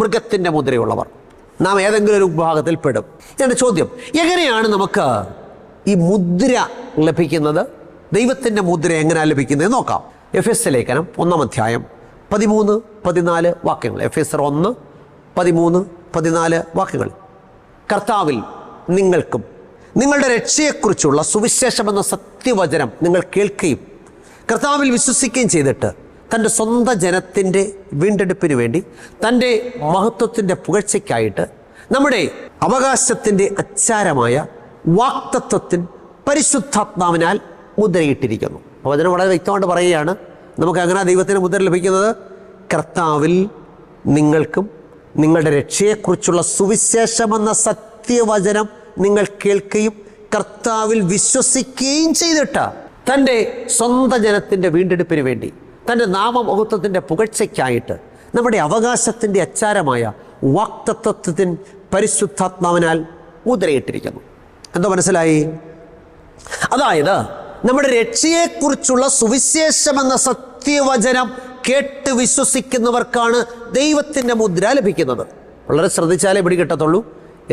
മൃഗത്തിൻ്റെ മുദ്രയുള്ളവർ. നാം ഏതെങ്കിലും ഒരു വിഭാഗത്തിൽ പെടും. എൻ്റെ ചോദ്യം, എങ്ങനെയാണ് നമുക്ക് ഈ മുദ്ര ലഭിക്കുന്നത്? ദൈവത്തിൻ്റെ മുദ്ര എങ്ങനെയാണ് ലഭിക്കുന്നത് നോക്കാം. എഫെസ്യ ലേഖനം 1-ാം അധ്യായം 13-14 വാക്യങ്ങൾ. എഫെസ്യർ 1:13-14 വാക്യങ്ങൾ. കർത്താവിൽ നിങ്ങൾക്കും നിങ്ങളുടെ രക്ഷയെക്കുറിച്ചുള്ള സുവിശേഷമെന്ന സത്യവചനം നിങ്ങൾ കേൾക്കുകയും കർത്താവിൽ വിശ്വസിക്കുകയും ചെയ്തിട്ട് തൻ്റെ സ്വന്തം ജനത്തിൻ്റെ വീണ്ടെടുപ്പിന് വേണ്ടി തൻ്റെ മഹത്വത്തിൻ്റെ പുകഴ്ചയ്ക്കായിട്ട് നമ്മുടെ അവകാശത്തിൻ്റെ അച്ചാരമായ വാക്തത്വത്തിൽ പരിശുദ്ധാത്മാവിനാൽ മുദ്രയിട്ടിരിക്കുന്നു. വചനം വളരെ വ്യക്തമായിട്ട് പറയുകയാണ്, നമുക്ക് അങ്ങനെ ദൈവത്തിന് മുദ്ര ലഭിക്കുന്നത് കർത്താവിൽ നിങ്ങൾക്കും നിങ്ങളുടെ രക്ഷയെക്കുറിച്ചുള്ള സുവിശേഷമെന്ന സത്യവചനം നിങ്ങൾ കേൾക്കുകയും കർത്താവിൽ വിശ്വസിക്കുകയും ചെയ്തിട്ട് തൻ്റെ സ്വന്തം ജനത്തിൻ്റെ വീണ്ടെടുപ്പിന് വേണ്ടി തൻ്റെ നാമമഹത്വത്തിൻ്റെ പുകഴ്ചയ്ക്കായിട്ട് നമ്മുടെ അവകാശത്തിൻ്റെ അച്ചാരമായ വാക്തത്വത്തിന് പരിശുദ്ധാത്മാവിനാൽ മുദ്രയിട്ടിരിക്കുന്നു. എന്തോ മനസ്സിലായി? അതായത് നമ്മുടെ രക്ഷയെക്കുറിച്ചുള്ള സുവിശേഷമെന്ന സത്യവചനം കേട്ട് വിശ്വസിക്കുന്നവർക്കാണ് ദൈവത്തിൻ്റെ മുദ്ര ലഭിക്കുന്നത്. വളരെ ശ്രദ്ധിച്ചാലേ പിടി കിട്ടത്തുള്ളൂ.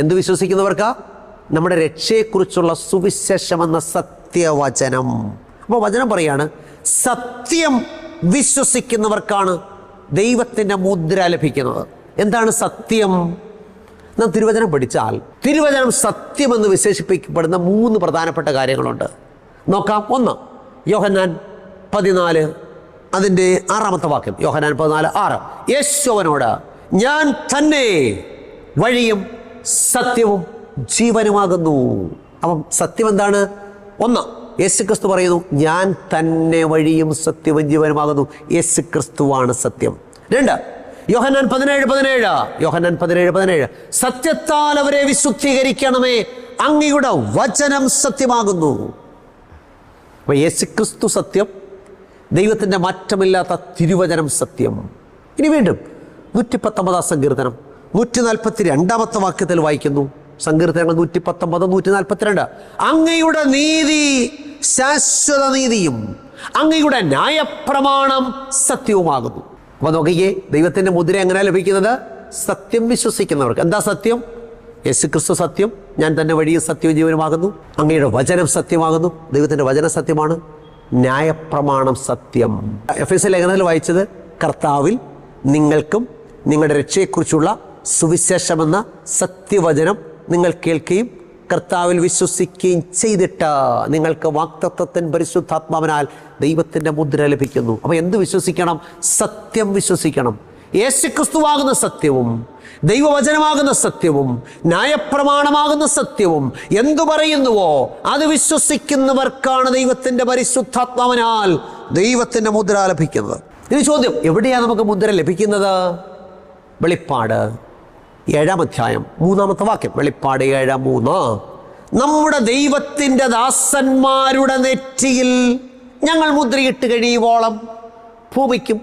എന്ത് വിശ്വസിക്കുന്നവർക്കാ? നമ്മുടെ രക്ഷയെക്കുറിച്ചുള്ള സുവിശേഷമെന്ന സത്യവചനം. അപ്പോൾ വചനം പറയാണ്, സത്യം വിശ്വസിക്കുന്നവർക്കാണ് ദൈവത്തിൻ്റെ മുദ്ര ലഭിക്കുന്നത്. എന്താണ് സത്യം? നാം തിരുവചനം പഠിച്ചാൽ തിരുവചനം സത്യമെന്ന് വിശേഷിപ്പിക്കപ്പെടുന്ന 3 പ്രധാനപ്പെട്ട കാര്യങ്ങളുണ്ട്. നോക്കാം. 1, യോഹന്നാൻ 14 അതിൻ്റെ 6-ാമത്തെ വാക്യം. യോഹന്നാൻ 14:6. യേശു അവനോട്, ഞാൻ തന്നെ വഴിയും സത്യവും ജീവനുമാകുന്നു. അപ്പം സത്യം എന്താണ്? 1, യേശുക്രിസ്തു പറയുന്നു, ഞാൻ തന്നെ വഴിയും സത്യവും ജീവനുമാകുന്നു. യേശുക്രിസ്തുവാണ് സത്യം. 2, യോഹന്നാൻ 17:17 സത്യത്താൽ അവരെ വിശുദ്ധീകരിക്കണമേ, അങ്ങയുടെ വചനം സത്യമാകുന്നു. അപ്പോൾ യേശുക്രിസ്തു സത്യം, ദൈവത്തിൻ്റെ മാറ്റമില്ലാത്ത തിരുവചനം സത്യം. ഇനി വീണ്ടും 119-ാം സങ്കീർത്തനം 142-ാമത്തെ വാക്യത്തിൽ വായിക്കുന്നു. സങ്കീർത്തനങ്ങൾ 119, 142. അങ്ങയുടെ നീതി ശാശ്വത നീതിയും അങ്ങയുടെ ന്യായപ്രമാണം സത്യവുമാകുന്നു. അപ്പോൾ നോക്കിക്കേ, ദൈവത്തിൻ്റെ മുദ്ര എങ്ങനെയാണ് ലഭിക്കുന്നത്? സത്യം വിശ്വസിക്കുന്നവർക്ക്. എന്താ സത്യം? യേശുക്രിസ്തു സത്യം, ഞാൻ തന്നെ വഴിയും സത്യവും ജീവനുമാകുന്നു. അങ്ങയുടെ വചനം സത്യമാകുന്നു, ദൈവത്തിൻ്റെ വചനം സത്യമാണ്. ന്യായപ്രമാണം സത്യം. എഫെസ്യ ലേഖനത്തിൽ വായിച്ചത്, കർത്താവിൽ നിങ്ങൾക്കും നിങ്ങളുടെ രക്ഷയെക്കുറിച്ചുള്ള സുവിശേഷമെന്ന സത്യവചനം നിങ്ങൾ കേൾക്കുകയും കർത്താവിൽ വിശ്വസിക്കുകയും ചെയ്തിട്ട് നിങ്ങൾക്ക് വാക്തത്വത്തിൻ പരിശുദ്ധാത്മാവിനാൽ ദൈവത്തിൻ്റെ മുദ്ര ലഭിക്കുന്നു. അപ്പോൾ എന്ത് വിശ്വസിക്കണം? സത്യം വിശ്വസിക്കണം. യേശുക്രിസ്തുവാകുന്ന സത്യവും ദൈവവചനമാകുന്ന സത്യവും ന്യായപ്രമാണമാകുന്ന സത്യവും എന്തു പറയുന്നുവോ അത് വിശ്വസിക്കുന്നവർക്കാണ് ദൈവത്തിൻ്റെ പരിശുദ്ധാത്മാവിനാൽ ദൈവത്തിൻ്റെ മുദ്ര ലഭിക്കുന്നത്. ഇനി ചോദ്യം, എവിടെയാണ് നമുക്ക് മുദ്ര ലഭിക്കുന്നത്? വെളിപ്പാട് 7-ാം അധ്യായം 3-ാമത്തെ വാക്യം. വെളിപ്പാട് 7:3. നമ്മുടെ ദൈവത്തിൻ്റെ ദാസന്മാരുടെ നെറ്റിയിൽ ഞങ്ങൾ മുദ്രയിട്ട് കഴിയുവോളം ഭൂമിക്കും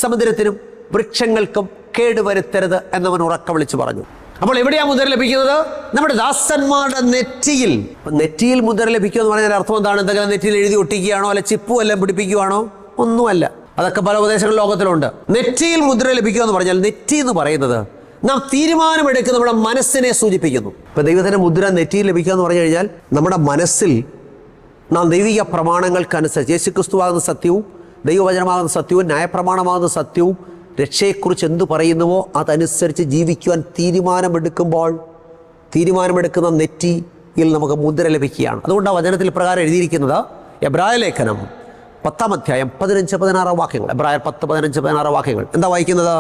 സമുദ്രത്തിനും വൃക്ഷങ്ങൾക്കും കേടുവരുത്തരുത് എന്നവൻ ഉറക്ക വിളിച്ചു പറഞ്ഞു. അപ്പോൾ എവിടെയാണ് മുദ്ര ലഭിക്കുന്നത്? നമ്മുടെ ദാസന്മാരുടെ നെറ്റിയിൽ. നെറ്റിയിൽ മുദ്ര ലഭിക്കുക എന്ന് പറഞ്ഞാൽ അർത്ഥം എന്താണ്? എന്തെങ്കിലും നെറ്റിയിൽ എഴുതി ഒട്ടിക്കുകയാണോ, അല്ല ചിപ്പും എല്ലാം പിടിപ്പിക്കുകയാണോ? ഒന്നുമല്ല. അതൊക്കെ പല ഉപദേശങ്ങൾ ലോകത്തിലുണ്ട്. നെറ്റിയിൽ മുദ്ര ലഭിക്കുക എന്ന് പറഞ്ഞാൽ, നെറ്റി എന്ന് പറയുന്നത് നാം തീരുമാനമെടുക്കുന്ന നമ്മുടെ മനസ്സിനെ സൂചിപ്പിക്കുന്നു. ഇപ്പം ദൈവത്തിൻ്റെ മുദ്ര നെറ്റിയിൽ ലഭിക്കുക എന്ന് പറഞ്ഞു കഴിഞ്ഞാൽ നമ്മുടെ മനസ്സിൽ നാം ദൈവിക പ്രമാണങ്ങൾക്കനുസരിച്ച് യേശുക്രിസ്തുവാകുന്ന സത്യവും ദൈവവചനമാകുന്ന സത്യവും ന്യായപ്രമാണമാകുന്ന സത്യവും രക്ഷയെക്കുറിച്ച് എന്തു പറയുന്നുവോ അതനുസരിച്ച് ജീവിക്കുവാൻ തീരുമാനമെടുക്കുന്ന നെറ്റിയിൽ നമുക്ക് മുദ്ര ലഭിക്കുകയാണ്. അതുകൊണ്ട് ആ വചനത്തിൽ പ്രകാരം എഴുതിയിരിക്കുന്നത് എബ്രായ ലേഖനം 10-ാം അധ്യായം 15-16 വാക്യങ്ങൾ. എബ്രായർ 10-15-16 വാക്യങ്ങൾ. എന്താ വായിക്കുന്നത്?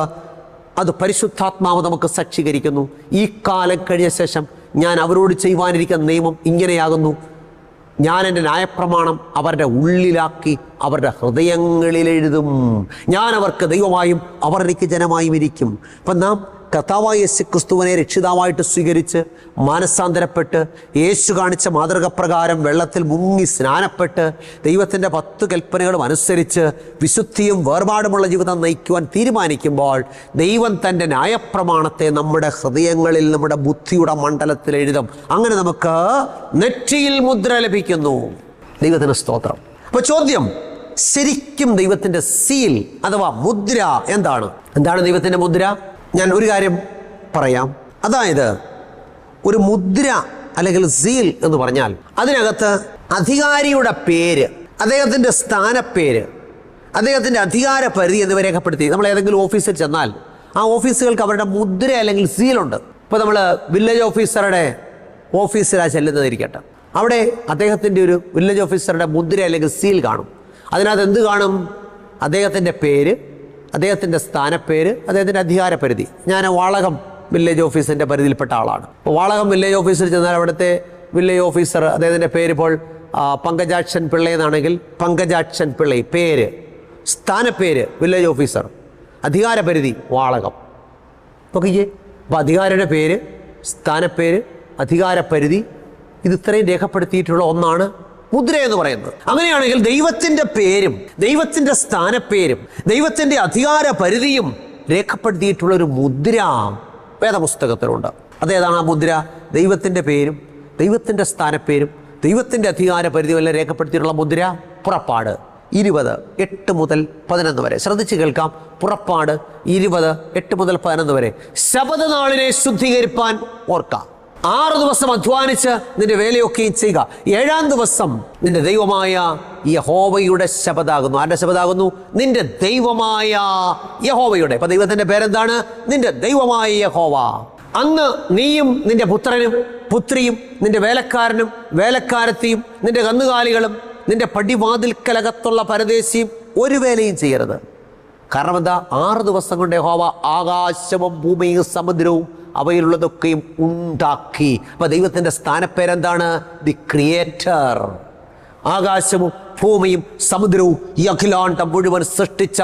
അത് പരിശുദ്ധാത്മാവ് നമുക്ക് സാക്ഷീകരിക്കുന്നു. ഈ കാലം കഴിഞ്ഞ ശേഷം ഞാൻ അവരോട് ചെയ്യുവാനിരിക്കുന്ന നിയമം ഇങ്ങനെയാകുന്നു, ഞാൻ എൻ്റെ ന്യായപ്രമാണം അവരുടെ ഉള്ളിലാക്കി അവരുടെ ഹൃദയങ്ങളിൽ എഴുതും. ഞാൻ അവർക്ക് ദൈവമായും അവർ എനിക്ക് ജനമായും ഇരിക്കും. അപ്പം നാം കർത്താവായ യേശുക്രിസ്തുവിനെ രക്ഷിതാവായിട്ട് സ്വീകരിച്ച് മാനസാന്തരപ്പെട്ട് യേശു കാണിച്ച മാതൃകപ്രകാരം വെള്ളത്തിൽ മുങ്ങി സ്നാനപ്പെട്ട് ദൈവത്തിൻ്റെ 10 കൽപ്പനകളും അനുസരിച്ച് വിശുദ്ധിയും വേർപാടുമുള്ള ജീവിതം നയിക്കുവാൻ തീരുമാനിക്കുമ്പോൾ ദൈവം തൻ്റെ ന്യായപ്രമാണത്തെ നമ്മുടെ ഹൃദയങ്ങളിൽ, നമ്മുടെ ബുദ്ധിയുടെ മണ്ഡലത്തിൽ എഴുതും. അങ്ങനെ നമുക്ക് നെറ്റിയിൽ മുദ്ര ലഭിക്കുന്നു. ദൈവത്തിന് സ്തോത്രം. അപ്പോൾ ചോദ്യം, ശരിക്കും ദൈവത്തിൻ്റെ സീൽ അഥവാ മുദ്ര എന്താണ്? എന്താണ് ദൈവത്തിൻ്റെ മുദ്ര? ഞാൻ ഒരു കാര്യം പറയാം. അതായത് ഒരു മുദ്ര അല്ലെങ്കിൽ സീൽ എന്ന് പറഞ്ഞാൽ അതിനകത്ത് അധികാരിയുടെ പേര്, അദ്ദേഹത്തിൻ്റെ സ്ഥാനപ്പേര്, അദ്ദേഹത്തിൻ്റെ അധികാര പരിധി എന്നിവ രേഖപ്പെടുത്തി. നമ്മൾ ഏതെങ്കിലും ഓഫീസിൽ ചെന്നാൽ ആ ഓഫീസുകൾക്ക് അവരുടെ മുദ്ര അല്ലെങ്കിൽ സീലുണ്ട്. ഇപ്പോൾ നമ്മൾ വില്ലേജ് ഓഫീസറുടെ ഓഫീസിലാണ് ചെല്ലുന്നതിരിക്കട്ടെ, അവിടെ അദ്ദേഹത്തിൻ്റെ ഒരു വില്ലേജ് ഓഫീസറുടെ മുദ്ര അല്ലെങ്കിൽ സീൽ കാണും. അതിനകത്ത് എന്ത് കാണും? അദ്ദേഹത്തിൻ്റെ പേര്, അദ്ദേഹത്തിൻ്റെ സ്ഥാനപ്പേര്, അദ്ദേഹത്തിൻ്റെ അധികാര പരിധി. ഞാൻ വാളകം വില്ലേജ് ഓഫീസിൻ്റെ പരിധിയിൽപ്പെട്ട ആളാണ്. അപ്പോൾ വാളകം വില്ലേജ് ഓഫീസിൽ ചെന്നാൽ അവിടുത്തെ വില്ലേജ് ഓഫീസർ, അദ്ദേഹത്തിൻ്റെ പേര് ഇപ്പോൾ പങ്കജാക്ഷൻ പിള്ള എന്നാണെങ്കിൽ പങ്കജാക്ഷൻ പിള്ള പേര്, സ്ഥാനപ്പേര് വില്ലേജ് ഓഫീസർ, അധികാര പരിധി വാളകം. നോക്കിക്കേ, അപ്പോൾ അധികാരിയുടെ പേര്, സ്ഥാനപ്പേര്, അധികാര പരിധി, ഇത് ഇത്രയും രേഖപ്പെടുത്തിയിട്ടുള്ള ഒന്നാണ് മുദ്ര എന്ന് പറയുന്നത്. അങ്ങനെയാണെങ്കിൽ ദൈവത്തിൻ്റെ പേരും ദൈവത്തിൻ്റെ സ്ഥാനപ്പേരും ദൈവത്തിൻ്റെ അധികാര പരിധിയും രേഖപ്പെടുത്തിയിട്ടുള്ള ഒരു മുദ്ര വേദപുസ്തകത്തിലുണ്ട്. അതേതാണ് ആ മുദ്ര? ദൈവത്തിൻ്റെ പേരും ദൈവത്തിൻ്റെ സ്ഥാനപ്പേരും ദൈവത്തിൻ്റെ അധികാര പരിധിയും എല്ലാം രേഖപ്പെടുത്തിയിട്ടുള്ള മുദ്ര. പുറപ്പാട് 20:8 മുതൽ 11 വരെ ശ്രദ്ധിച്ച് കേൾക്കാം. പുറപ്പാട് 20:8 മുതൽ 11 വരെ. ശബത നാളിനെ ശുദ്ധീകരിപ്പാൻ ഓർക്കാം. 6 ദിവസം അധ്വാനിച്ച് നിന്റെ വേലയൊക്കെയും ചെയ്യുക. 7-ാം ദിവസം നിന്റെ ദൈവമായ യഹോവയുടെ ശബദാകുന്നു. ആരുടെ ശബദാകുന്നു? നിന്റെ ദൈവമായ യഹോവയുടെ. ഇപ്പൊ ദൈവത്തിന്റെ പേരെന്താണ്? നിന്റെ ദൈവമായ യഹോവ. അന്ന് നീയും നിന്റെ പുത്രനും പുത്രിയും നിന്റെ വേലക്കാരനും വേലക്കാരത്തിയും നിന്റെ കന്നുകാലികളും നിന്റെ പടിവാതിൽക്കലകത്തുള്ള പരദേശിയും ഒരു വേലയും ചെയ്യരുത്. കാരണം എന്താ? 6 ദിവസം കൊണ്ട് യഹോവ ആകാശവും ഭൂമിയും സമുദ്രവും അവയിലുള്ളതൊക്കെയും ഉണ്ടാക്കി. അപ്പൊ ദൈവത്തിന്റെ സ്ഥാനപ്പേരെന്താണ്? The creator. ആകാശവും ഭൂമിയും സമുദ്രവും ഈ അഖിലാണ്ടം മുഴുവൻ സൃഷ്ടിച്ച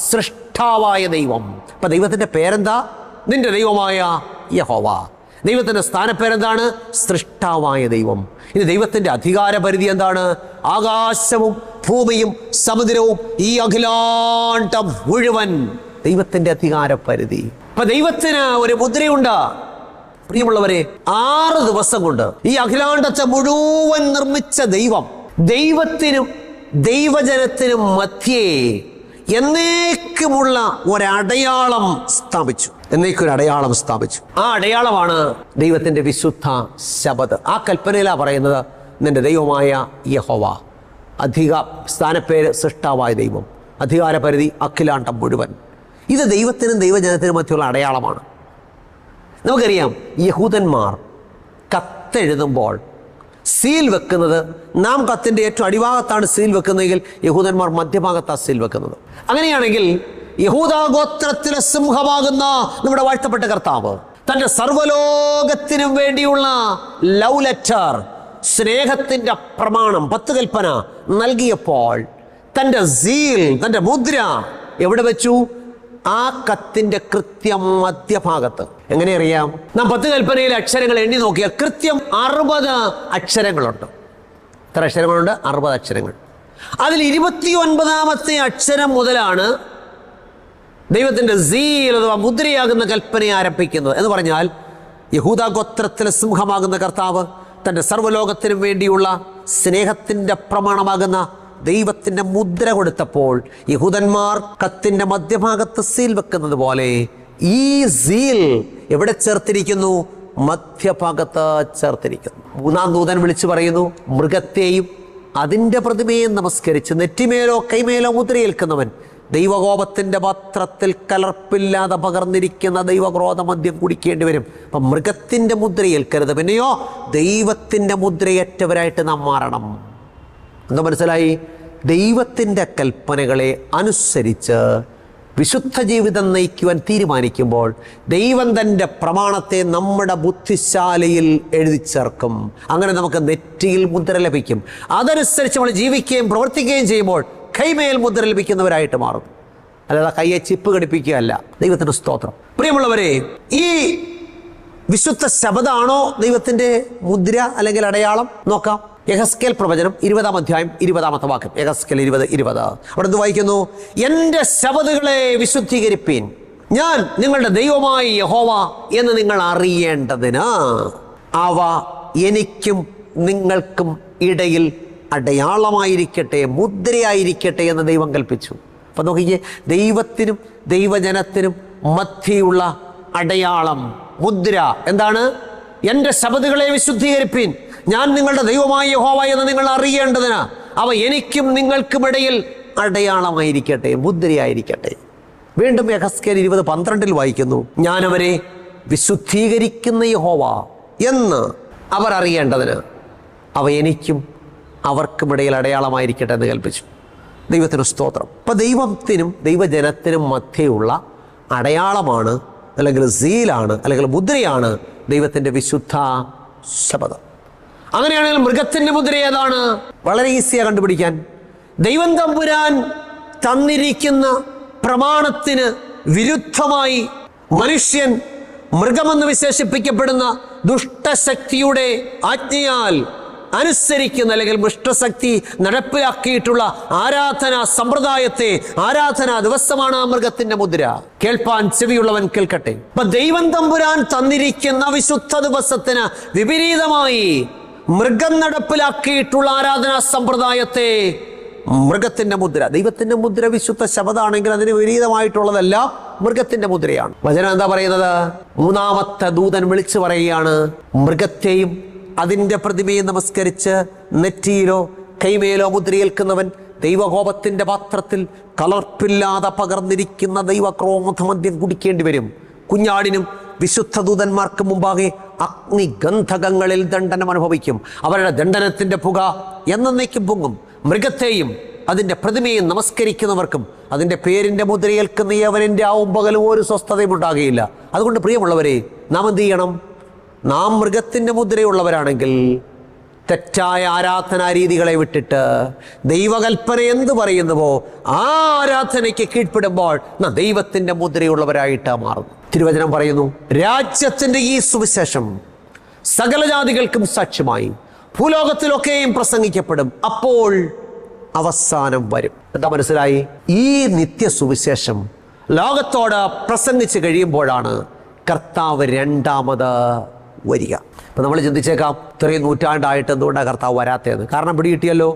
സൃഷ്ടാവായ ദൈവം. അപ്പൊ ദൈവത്തിന്റെ പേരെന്താ? നിന്റെ ദൈവമായ യഹോവ. ദൈവത്തിന്റെ സ്ഥാനപ്പേരെന്താണ്? സൃഷ്ടാവായ ദൈവം. ഇനി ദൈവത്തിന്റെ അധികാര പരിധി എന്താണ്? ആകാശവും ഭൂമിയും സമുദ്രവും ഈ അഖിലാണ്ടം മുഴുവൻ ദൈവത്തിന്റെ അധികാര പരിധി. അപ്പൊ ദൈവത്തിന് ഒരു മുദ്രയുണ്ട്. പ്രിയമുള്ളവരെ, 6 ദിവസം കൊണ്ട് ഈ അഖിലാണ്ടത്തെ മുഴുവൻ നിർമ്മിച്ച ദൈവം ദൈവത്തിനും ദൈവജനത്തിനും മധ്യേ എന്നേക്കുമുള്ള ഒരടയാളം സ്ഥാപിച്ചു. എന്നേക്കൊരു അടയാളം സ്ഥാപിച്ചു. ആ അടയാളമാണ് ദൈവത്തിന്റെ വിശുദ്ധ ശബത്ത്. ആ കൽപ്പനയിലാ പറയുന്നത് നിന്റെ ദൈവമായ യഹോവ. സ്ഥാനപ്പേര് സൃഷ്ടാവായ ദൈവം, അധികാര പരിധി അഖിലാണ്ടം മുഴുവൻ. ഇത് ദൈവത്തിനും ദൈവജനത്തിനും മധ്യയുള്ള അടയാളമാണ്. നമുക്കറിയാം, യഹൂദന്മാർ കത്തെഴുതുമ്പോൾ സീൽ വെക്കുന്നത്, നാം കത്തിൻ്റെ ഏറ്റവും അടിഭാഗത്താണ് സീൽ വെക്കുന്നതെങ്കിൽ യഹൂദന്മാർ മധ്യഭാഗത്താണ് സീൽ വെക്കുന്നത്. അങ്ങനെയാണെങ്കിൽ യഹൂദാ ഗോത്രത്തിലെ സിംഹമാകുന്ന നമ്മുടെ വാഴ്ത്തപ്പെട്ട കർത്താവ് തൻ്റെ സർവ്വലോകത്തിനും വേണ്ടിയുള്ള ലവ് ലെറ്റർ, സ്നേഹത്തിൻ്റെ പ്രമാണം, 10 കൽപ്പന നൽകിയപ്പോൾ തൻ്റെ സീൽ, തൻ്റെ മുദ്ര എവിടെ വെച്ചു? ആ കത്തിന്റെ കൃത്യം മധ്യഭാഗത്ത്. എങ്ങനെ അറിയാം? നാം 10 കൽപ്പനയിലെ അക്ഷരങ്ങൾ എണ്ണി നോക്കിയാൽ കൃത്യം 60 അക്ഷരങ്ങളുണ്ട്. എത്ര അക്ഷരങ്ങളുണ്ട്? 60 അക്ഷരങ്ങൾ. അതിൽ 29ാമത്തെ അക്ഷരം മുതലാണ് ദൈവത്തിന്റെ സീൽ അഥവാ മുദ്രയാകുന്ന കൽപ്പനയെ ആരംഭിക്കുന്നത്. എന്ന് പറഞ്ഞാൽ യഹൂദാ ഗോത്രത്തിലെ സിംഹമാകുന്ന കർത്താവ് തൻ്റെ സർവ്വലോകത്തിനും വേണ്ടിയുള്ള സ്നേഹത്തിന്റെ പ്രമാണമാകുന്ന ദൈവത്തിന്റെ മുദ്ര കൊടുത്തപ്പോൾ യഹൂദന്മാർ കത്തിന്റെ മധ്യഭാഗത്ത് സീൽ വെക്കുന്നത് പോലെ ഈ സീൽ എവിടെ ചേർത്തിരിക്കുന്നു? മധ്യഭാഗത്ത് ചേർത്തിരിക്കുന്നു. 3-ാം ദൂതൻ വിളിച്ചു പറയുന്നു, മൃഗത്തെയും അതിൻ്റെ പ്രതിമയെയും നമസ്കരിച്ച് നെറ്റിമേലോ കൈമേലോ മുദ്രയേൽക്കുന്നവൻ ദൈവകോപത്തിന്റെ പാത്രത്തിൽ കലർപ്പില്ലാതെ പകർന്നിരിക്കുന്ന ദൈവക്രോധ മദ്യം കുടിക്കേണ്ടി വരും. അപ്പം മൃഗത്തിന്റെ മുദ്രയേൽക്കരുത്. പിന്നെയോ ദൈവത്തിന്റെ മുദ്രയേറ്റവരായിട്ട് നാം മാറണം. എന്താ മനസ്സിലായി? ദൈവത്തിൻ്റെ കൽപ്പനകളെ അനുസരിച്ച് വിശുദ്ധ ജീവിതം നയിക്കുവാൻ തീരുമാനിക്കുമ്പോൾ ദൈവം തൻ്റെ പ്രമാണത്തെ നമ്മുടെ ബുദ്ധിശാലയിൽ എഴുതി ചേർക്കും. അങ്ങനെ നമുക്ക് നെറ്റിയിൽ മുദ്ര ലഭിക്കും. അതനുസരിച്ച് നമ്മൾ ജീവിക്കുകയും പ്രവർത്തിക്കുകയും ചെയ്യുമ്പോൾ കൈമേൽ മുദ്ര ലഭിക്കുന്നവരായിട്ട് മാറും. അല്ലാതെ കയ്യെ ചിപ്പ് ഘടിപ്പിക്കുകയല്ല. ദൈവത്തിന് സ്തോത്രം. പ്രിയമുള്ളവരെ, ഈ വിശുദ്ധ ശബദാണോ ദൈവത്തിന്റെ മുദ്ര അല്ലെങ്കിൽ അടയാളം? നോക്കാം. യെഹെസ്കേൽ പ്രവചനം 20-ാം അധ്യായം 20-ാമത്തെ വാക്യം. യെഹെസ്കേൽ 20:20. അവിടെ എന്ത് വായിക്കുന്നു? എൻ്റെ ശബദുകളെ വിശുദ്ധീകരിപ്പീൻ, ഞാൻ നിങ്ങളുടെ ദൈവമായ യഹോവ എന്ന് നിങ്ങൾ അറിയേണ്ടതിന് അവ എനിക്കും നിങ്ങൾക്കും ഇടയിൽ അടയാളമായിരിക്കട്ടെ, മുദ്രയായിരിക്കട്ടെ എന്ന് ദൈവം കൽപ്പിച്ചു. അപ്പൊ നോക്കിയേ, ദൈവത്തിനും ദൈവജനത്തിനും മധ്യയുള്ള അടയാളം, മുദ്ര. എന്താണ്? എൻ്റെ ശബത്തുകളെ വിശുദ്ധീകരിപ്പീൻ, ഞാൻ നിങ്ങളുടെ ദൈവമായ യഹോവ എന്ന് നിങ്ങൾ അറിയേണ്ടതിന് അവ എനിക്കും നിങ്ങൾക്കുമിടയിൽ അടയാളമായിരിക്കട്ടെ, മുദ്രയായിരിക്കട്ടെ. വീണ്ടും യെഹെസ്കേൽ 20:12 വായിക്കുന്നു, ഞാൻ അവരെ വിശുദ്ധീകരിക്കുന്ന യഹോവ എന്ന് അവർ അറിയേണ്ടതിന് അവ എനിക്കും അവർക്കുമിടയിൽ അടയാളമായിരിക്കട്ടെ എന്ന് കൽപ്പിച്ചു. ദൈവത്തിന് സ്തോത്രം. അപ്പം ദൈവത്തിനും ദൈവജനത്തിനും മധ്യയുള്ള അടയാളമാണ്, അല്ലെങ്കിൽ സീലാണ്, അല്ലെങ്കിൽ മുദ്രയാണ് ദൈവത്തിൻ്റെ വിശുദ്ധ ശപഥം. അങ്ങനെയാണെങ്കിൽ മൃഗത്തിൻ്റെ മുദ്ര ഏതാണ്? വളരെ ഈസിയാണ് കണ്ടുപിടിക്കാൻ. ദൈവം തമ്പുരാൻ തന്നിരിക്കുന്ന പ്രമാണത്തിന് വിരുദ്ധമായി മനുഷ്യൻ മൃഗമെന്ന് വിശേഷിപ്പിക്കപ്പെടുന്ന ദുഷ്ടശക്തിയുടെ ആജ്ഞയാൽ അനുസരിക്കുന്ന, അല്ലെങ്കിൽ ദുഷ്ടശക്തി നടപ്പിലാക്കിയിട്ടുള്ള ആരാധനാ സമ്പ്രദായത്തെ, ആരാധനാ ദിവസമാണ് ആ മൃഗത്തിന്റെ മുദ്ര. കേൾപ്പാൻ ചെവിയുള്ളവൻ കേൾക്കട്ടെ. അപ്പൊ ദൈവം തമ്പുരാൻ തന്നിരിക്കുന്ന വിശുദ്ധ ദിവസത്തിന് വിപരീതമായി മൃഗം നടപ്പിലാക്കിയിട്ടുള്ള ആരാധനാ സമ്പ്രദായത്തെ മൃഗത്തിന്റെ മുദ്ര. ദൈവത്തിന്റെ മുദ്ര വിശുദ്ധ ശബദാണെങ്കിൽ അതിന് വിപരീതമായിട്ടുള്ളതെല്ലാം മൃഗത്തിന്റെ മുദ്രയാണ്. വചനം എന്താ പറയുന്നത്? മൂന്നാമത്തെ ദൂതൻ വിളിച്ചു പറയുകയാണ്, മൃഗത്തെയും അതിൻ്റെ പ്രതിമയെ നമസ്കരിച്ച് നെറ്റിയിലോ കൈമേലോ മുദ്രയേൽക്കുന്നവൻ ദൈവകോപത്തിൻ്റെ പാത്രത്തിൽ കലർപ്പില്ലാതെ പകർന്നിരിക്കുന്ന ദൈവക്രോധമദ്യം കുടിക്കേണ്ടി വരും. കുഞ്ഞാടിനും വിശുദ്ധ ദൂതന്മാർക്ക് മുമ്പാകെ അഗ്നിഗന്ധകങ്ങളിൽ ദണ്ഡനം അനുഭവിക്കും. അവരുടെ ദണ്ഡനത്തിൻ്റെ പുക എന്നേക്കും പൊങ്ങും. മൃഗത്തെയും അതിൻ്റെ പ്രതിമയും നമസ്കരിക്കുന്നവർക്കും അതിൻ്റെ പേരിൻ്റെ മുദ്രയേൽക്കുന്ന അവനിൻ്റെ ആവും പകലും ഒരു സ്വസ്ഥതയും ഉണ്ടാകുകയില്ല. അതുകൊണ്ട് പ്രിയമുള്ളവരെ, നാം എന്ത് ചെയ്യണം? നാം മൃഗത്തിൻ്റെ മുദ്രയുള്ളവരാണെങ്കിൽ തെറ്റായ ആരാധനാ രീതികളെ വിട്ടിട്ട് ദൈവകൽപ്പന എന്ത് പറയുന്നുവോ ആ ആരാധനയ്ക്ക് കീഴ്പ്പെടുമ്പോൾ നാം ദൈവത്തിൻ്റെ മുദ്രയുള്ളവരായിട്ട് മാറുന്നു. തിരുവചനം പറയുന്നു, രാജ്യത്തിൻ്റെ ഈ സുവിശേഷം സകല ജാതികൾക്കും സാക്ഷ്യമായി ഭൂലോകത്തിലൊക്കെയും പ്രസംഗിക്കപ്പെടും, അപ്പോൾ അവസാനം വരും. എന്താ മനസ്സിലായി? ഈ നിത്യസുവിശേഷം ലോകത്തോട് പ്രസംഗിച്ച് കഴിയുമ്പോഴാണ് കർത്താവ് രണ്ടാമത് വരിക. അപ്പം നമ്മൾ ചിന്തിച്ചേക്കാം, ഇത്രയും നൂറ്റാണ്ടായിട്ട് എന്തുകൊണ്ടാണ് കർത്താവ് വരാത്തതെന്ന്. കാരണം പിടികിട്ടിയല്ലോ,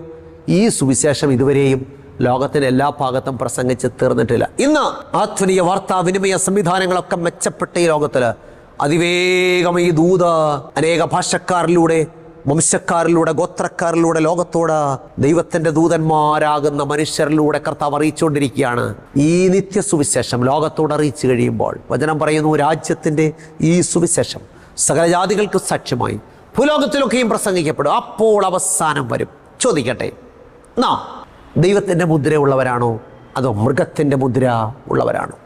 ഈ സുവിശേഷം ഇതുവരെയും ലോകത്തിൻ്റെ എല്ലാ ഭാഗത്തും പ്രസംഗിച്ച് തീർന്നിട്ടില്ല. ഇന്ന് ആധുനിക വാർത്താവിനിമയ സംവിധാനങ്ങളൊക്കെ മെച്ചപ്പെട്ട ഈ ലോകത്തിൽ അതിവേഗം ഈ ദൂത് അനേക ഭാഷക്കാരിലൂടെ, വംശക്കാരിലൂടെ, ഗോത്രക്കാരിലൂടെ ലോകത്തോട് ദൈവത്തിൻ്റെ ദൂതന്മാരാകുന്ന മനുഷ്യരിലൂടെ കർത്താവ് അറിയിച്ചുകൊണ്ടിരിക്കുകയാണ്. ഈ നിത്യസുവിശേഷം ലോകത്തോട് അറിയിച്ചു കഴിയുമ്പോൾ വചനം പറയുന്നു, രാജ്യത്തിൻ്റെ ഈ സുവിശേഷം സകല ജാതികൾക്ക് സാക്ഷ്യമായി ഭൂലോകത്തിലൊക്കെയും പ്രസംഗിക്കപ്പെടും, അപ്പോൾ അവസാനം വരും. ചോദിക്കട്ടെ, നാം ദൈവത്തിൻ്റെ മുദ്ര ഉള്ളവരാണോ അതോ മൃഗത്തിൻ്റെ മുദ്ര ഉള്ളവരാണോ?